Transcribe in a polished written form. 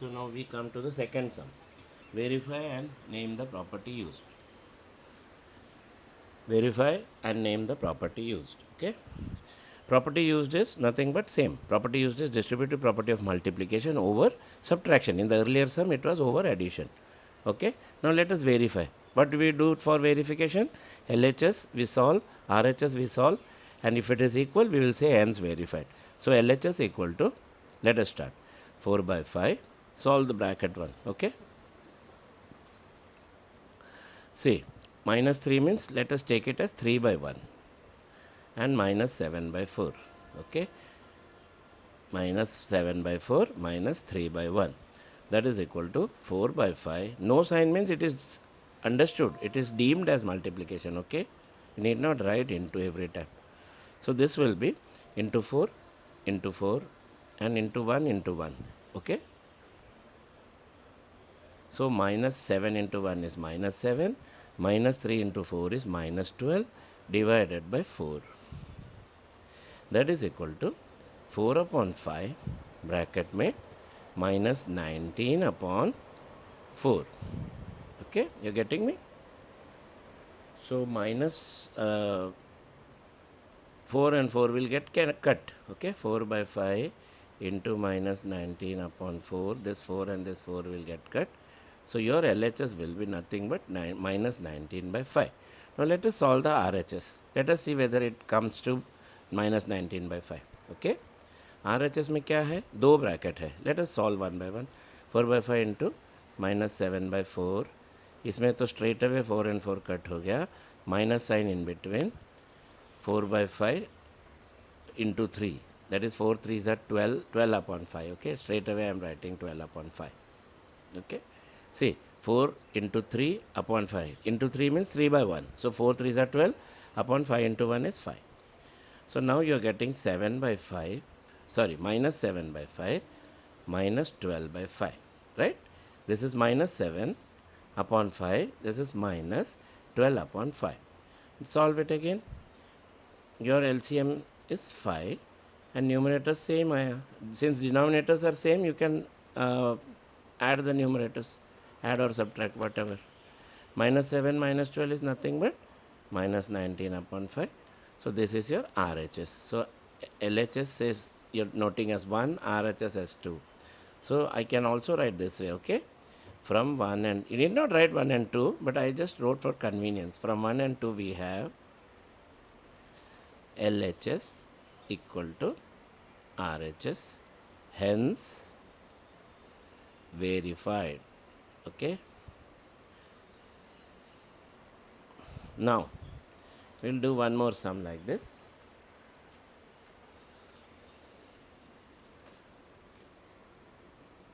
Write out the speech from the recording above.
So now we come to the second sum. Verify and name the property used. Verify and name the property used. Okay. Property used is nothing but same. Property used is distributive property of multiplication over subtraction. In the earlier sum, it was over addition. Okay. Now let us verify. What do we do for verification? LHS we solve, RHS we solve, and if it is equal, we will say hence verified. So LHS equal to, let us start, 4 by 5. Solve the bracket one. Okay. See, minus 3 means let us take it as 3 by 1 and minus 7 by 4. Okay. Minus 7 by 4 minus 3 by 1. That is equal to 4 by 5. No sign means it is understood. It is deemed as multiplication. Okay. You need not write into every time. So this will be into 4 and into 1 into 1. Okay. So minus 7 into 1 is minus 7. Minus 3 into 4 is minus 12 divided by 4. That is equal to 4 upon 5 bracket में minus 19 upon 4. Okay, you're getting me? So minus 4 and 4 will get cut. Okay, 4 by 5 into minus 19 upon 4. This 4 and this 4 will get cut. So your LHS will be nothing but minus 19 by 5. Now let us solve the RHS. Let us see whether it comes to minus 19 by 5. Okay. RHS में क्या है? दो bracket है. Let us solve one by one. 4 by 5 into minus 7 by 4. इसमें तो straight away 4 and 4 cut हो गया. Minus sign in between. 4 by 5 into 3. That is 4 3s are 12. 12 upon 5. Okay. Straight away I am writing 12 upon 5. Okay. See, 4 into 3 upon 5. Into 3 means 3 by 1. So 4 3s are 12. Upon 5 into 1 is 5. So now you are getting 7 by 5. Sorry, minus 7 by 5 minus 12 by 5. Right? This is minus 7 upon 5. This is minus 12 upon 5. Solve it again. Your LCM is 5 and numerator same. Since denominators are same, you can add the numerators. Add or subtract, whatever. Minus 7 minus 12 is nothing but minus 19 upon 5. So this is your RHS. So LHS says you're noting as 1, RHS as 2. So I can also write this way, okay? From 1 and, you need not write 1 and 2, but I just wrote for convenience. From 1 and 2 we have LHS equal to RHS, hence verified. Okay. Now we'll do one more sum like this.